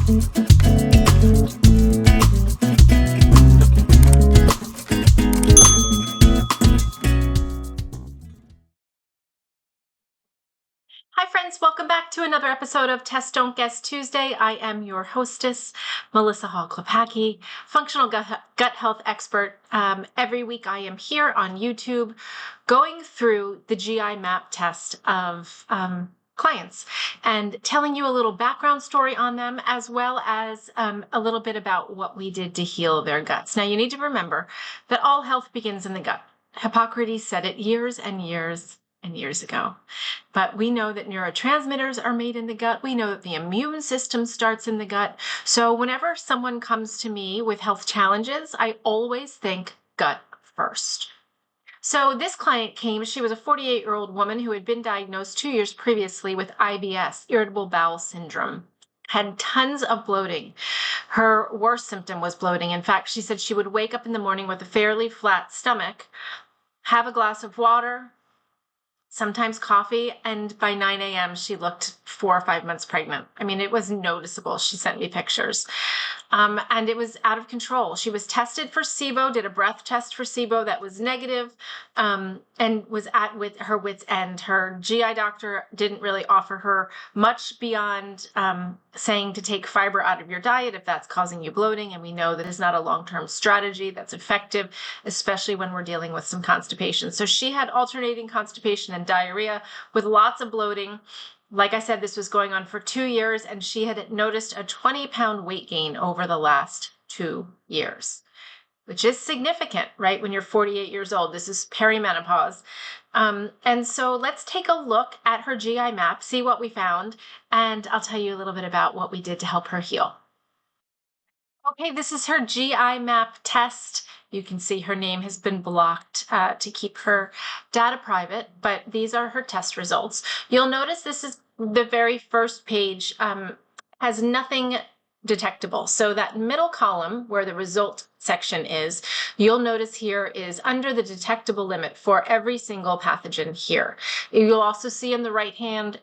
Hi friends, welcome back to another episode of Test Don't Guess Tuesday. I am your hostess, Melissa Hall-Klepacki, functional gut health expert. Every week I am here on YouTube going through the GI map test of clients and telling you a little background story on them, as well as a little bit about what we did to heal their guts. Now you need to remember that all health begins in the gut. Hippocrates said it years and years and years ago. But we know that neurotransmitters are made in the gut. We know that the immune system starts in the gut. So whenever someone comes to me with health challenges, I always think gut first. So this client came, she was a 48-year-old woman who had been diagnosed 2 years previously with IBS, irritable bowel syndrome, had tons of bloating. Her worst symptom was bloating. In fact, she said she would wake up in the morning with a fairly flat stomach, have a glass of water, sometimes coffee, and by 9 a.m. she looked 4 or 5 months pregnant. I mean, it was noticeable. She sent me pictures. And it was out of control. She was tested for SIBO, did a breath test for SIBO that was negative, and was with her wit's end. Her GI doctor didn't really offer her much beyond saying to take fiber out of your diet if that's causing you bloating. And we know that is not a long-term strategy that's effective, especially when we're dealing with some constipation. So she had alternating constipation and diarrhea with lots of bloating. Like I said, this was going on for 2 years, and she had noticed a 20-pound weight gain over the last 2 years, which is significant, right? When you're 48 years old, this is perimenopause. And so let's take a look at her GI map, see what we found, and I'll tell you a little bit about what we did to help her heal. Okay, this is her GI map test. You can see her name has been blocked to keep her data private, but these are her test results. You'll notice this is the very first page, has nothing detectable. So that middle column where the result section is, you'll notice here is under the detectable limit for every single pathogen here. You'll also see in the right hand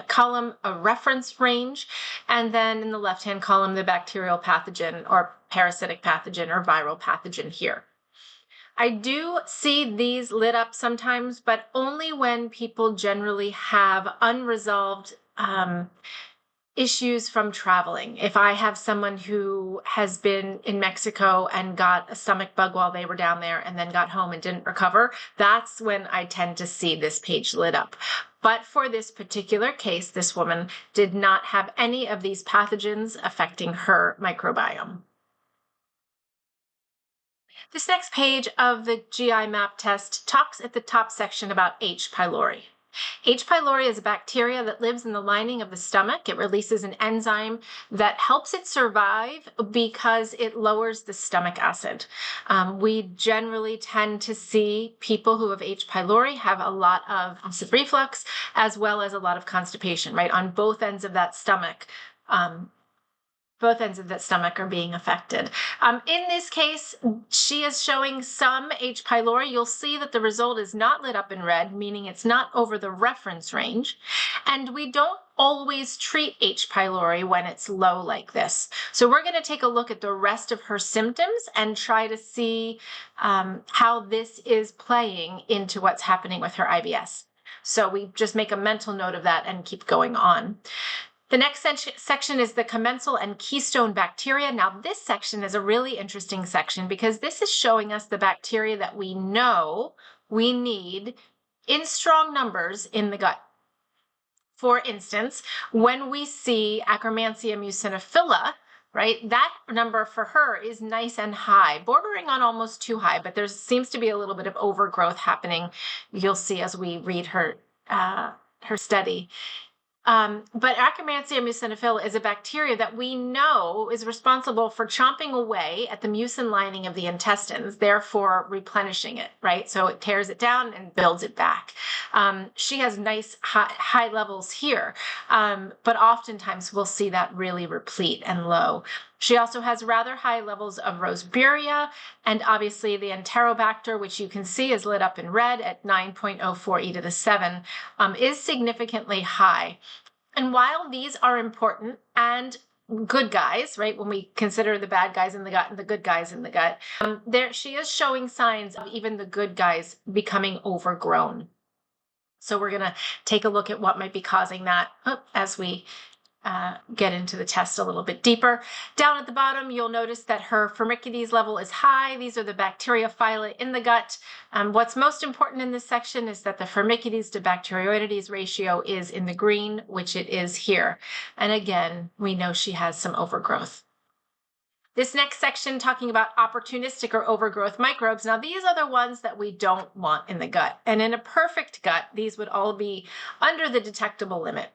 column a reference range, and then in the left-hand column the bacterial pathogen or parasitic pathogen or viral pathogen here. I do see these lit up sometimes, but only when people generally have unresolved issues from traveling. If I have someone who has been in Mexico and got a stomach bug while they were down there and then got home and didn't recover, that's when I tend to see this page lit up. But for this particular case, this woman did not have any of these pathogens affecting her microbiome. This next page of the GI map test talks at the top section about H. pylori. H. pylori is a bacteria that lives in the lining of the stomach. It releases an enzyme that helps it survive because it lowers the stomach acid. We generally tend to see people who have H. pylori have a lot of acid reflux as well as a lot of constipation, right? On both ends of that stomach. Both ends of that stomach are being affected. In this case, she is showing some H. pylori. You'll see that the result is not lit up in red, meaning it's not over the reference range. And we don't always treat H. pylori when it's low like this. So we're going to take a look at the rest of her symptoms and try to see how this is playing into what's happening with her IBS. So we just make a mental note of that and keep going on. The next section is the commensal and keystone bacteria. Now, this section is a really interesting section because this is showing us the bacteria that we know we need in strong numbers in the gut. For instance, when we see Akkermansia muciniphila, right, that number for her is nice and high, bordering on almost too high, but there seems to be a little bit of overgrowth happening. You'll see as we read her study. But Akkermansia muciniphila is a bacteria that we know is responsible for chomping away at the mucin lining of the intestines, therefore replenishing it, right? So it tears it down and builds it back. She has nice high levels here, but oftentimes we'll see that really replete and low. She also has rather high levels of Roseburia, and obviously the Enterobacter, which you can see is lit up in red at 9.04 e to the 7, is significantly high. And while these are important and good guys, right? When we consider the bad guys in the gut and the good guys in the gut, there she is showing signs of even the good guys becoming overgrown. So we're going to take a look at what might be causing that as we get into the test a little bit deeper. Down at the bottom, you'll notice that her Firmicutes level is high. These are the bacteriophyta in the gut. What's most important in this section is that the Firmicutes to Bacteroidetes ratio is in the green, which it is here. And again, we know she has some overgrowth. This next section talking about opportunistic or overgrowth microbes. Now, these are the ones that we don't want in the gut. And in a perfect gut, these would all be under the detectable limit.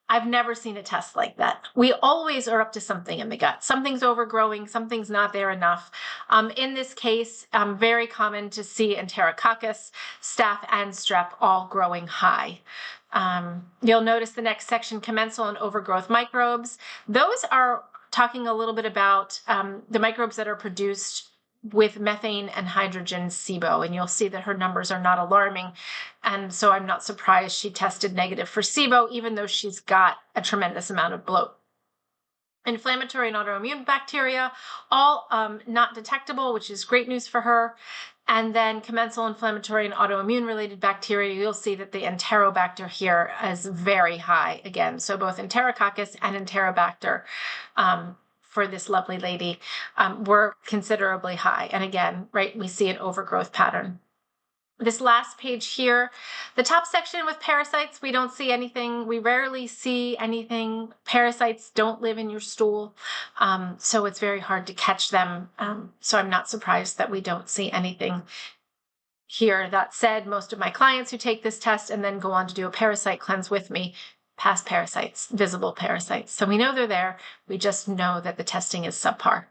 I've never seen a test like that. We always are up to something in the gut. Something's overgrowing, something's not there enough. In this case, very common to see Enterococcus, staph, and strep all growing high. You'll notice the next section, commensal and overgrowth microbes. Those are talking a little bit about the microbes that are produced with methane and hydrogen SIBO, and you'll see that her numbers are not alarming. And so I'm not surprised she tested negative for SIBO, even though she's got a tremendous amount of bloat. Inflammatory and autoimmune bacteria, all not detectable, which is great news for her. And then commensal inflammatory and autoimmune related bacteria, you'll see that the Enterobacter here is very high again. So both Enterococcus and Enterobacter for this lovely lady were considerably high. And again, right, we see an overgrowth pattern. This last page here, the top section with parasites, we don't see anything. We rarely see anything. Parasites don't live in your stool, so it's very hard to catch them. So I'm not surprised that we don't see anything here. That said, most of my clients who take this test and then go on to do a parasite cleanse with me pass parasites, visible parasites. So we know they're there. We just know that the testing is subpar.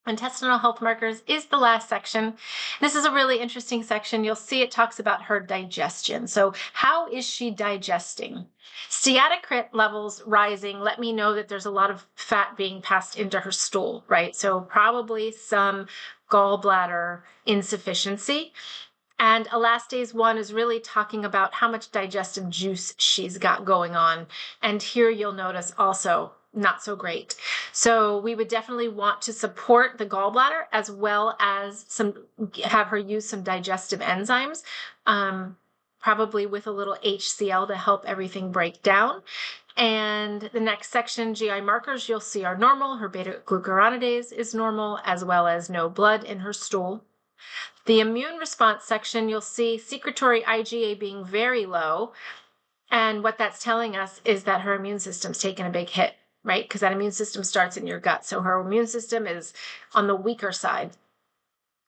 Intestinal health markers is the last section. This is a really interesting section. You'll see it talks about her digestion. So how is she digesting? Steatocrit levels rising let me know that there's a lot of fat being passed into her stool, right? So probably some gallbladder insufficiency. And elastase 1 is really talking about how much digestive juice she's got going on. And here you'll notice also not so great. So we would definitely want to support the gallbladder as well as have her use some digestive enzymes, probably with a little HCl to help everything break down. And the next section, GI markers, you'll see are normal. Her beta-glucuronidase is normal, as well as no blood in her stool. The immune response section, you'll see secretory IgA being very low. And what that's telling us is that her immune system's taken a big hit, right? Because that immune system starts in your gut. So her immune system is on the weaker side.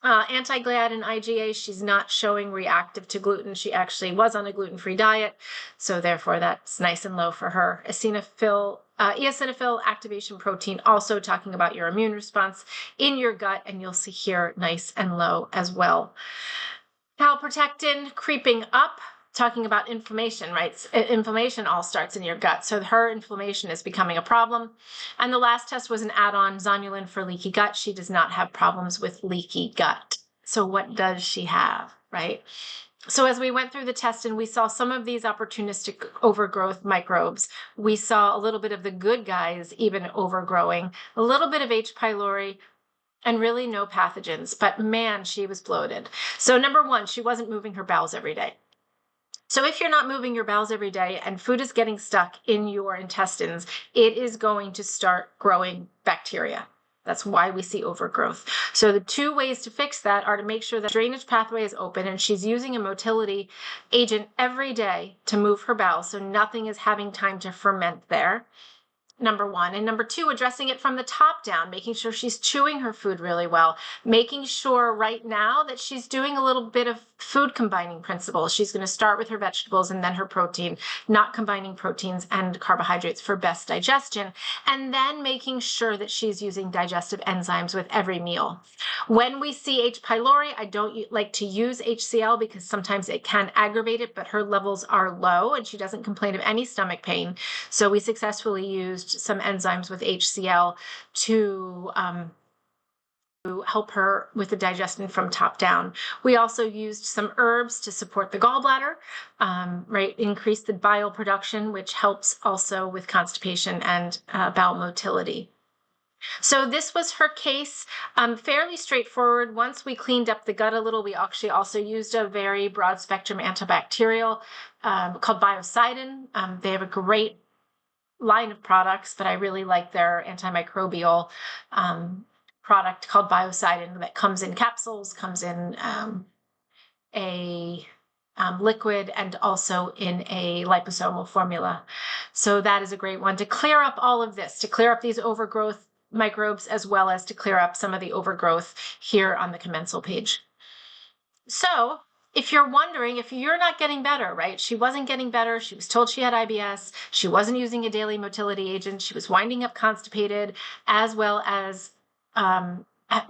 Anti-gliadin IgA, she's not showing reactive to gluten. She actually was on a gluten-free diet. So therefore, that's nice and low for her. Eosinophil activation protein, also talking about your immune response in your gut. And you'll see here nice and low as well. Calprotectin creeping up, talking about inflammation, right? Inflammation all starts in your gut. So her inflammation is becoming a problem. And the last test was an add-on zonulin for leaky gut. She does not have problems with leaky gut. So what does she have, right? So as we went through the test and we saw some of these opportunistic overgrowth microbes, we saw a little bit of the good guys even overgrowing, a little bit of H. pylori, and really no pathogens. But man, she was bloated. So number one, she wasn't moving her bowels every day. So if you're not moving your bowels every day and food is getting stuck in your intestines, it is going to start growing bacteria. That's why we see overgrowth. So the two ways to fix that are to make sure that drainage pathway is open and she's using a motility agent every day to move her bowels so nothing is having time to ferment there. Number one. And number two, addressing it from the top down, making sure she's chewing her food really well, making sure right now that she's doing a little bit of food combining principles. She's going to start with her vegetables and then her protein, not combining proteins and carbohydrates for best digestion, and then making sure that she's using digestive enzymes with every meal. When we see H. pylori, I don't like to use HCl because sometimes it can aggravate it, but her levels are low and she doesn't complain of any stomach pain. So we successfully used some enzymes with HCl to help her with the digestion from top down. We also used some herbs to support the gallbladder, right? Increase the bile production, which helps also with constipation and bowel motility. So this was her case, fairly straightforward. Once we cleaned up the gut a little, we actually also used a very broad spectrum antibacterial called Biocidin. They have a great line of products, but I really like their antimicrobial product called Biocidin that comes in capsules, comes in a liquid, and also in a liposomal formula. So that is a great one to clear up all of this, to clear up these overgrowth microbes, as well as to clear up some of the overgrowth here on the commensal page. So if you're wondering, if you're not getting better, right? She wasn't getting better. She was told she had IBS. She wasn't using a daily motility agent. She was winding up constipated, as well as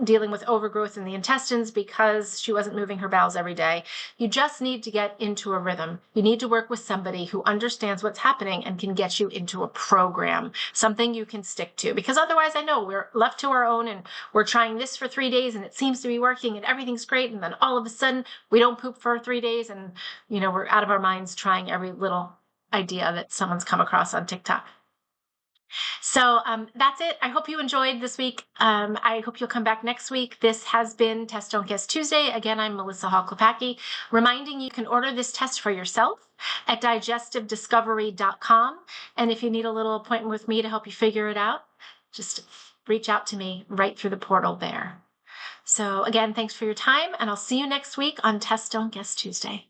dealing with overgrowth in the intestines because she wasn't moving her bowels every day. You just need to get into a rhythm. You need to work with somebody who understands what's happening and can get you into a program, something you can stick to. Because otherwise, I know we're left to our own and we're trying this for 3 days and it seems to be working and everything's great. And then all of a sudden we don't poop for 3 days and, you know, we're out of our minds trying every little idea that someone's come across on TikTok. So that's it. I hope you enjoyed this week. I hope you'll come back next week. This has been Test Don't Guess Tuesday. Again, I'm Melissa Hall-Klepacki, reminding you can order this test for yourself at digestivediscovery.com. And if you need a little appointment with me to help you figure it out, just reach out to me right through the portal there. So again, thanks for your time, and I'll see you next week on Test Don't Guess Tuesday.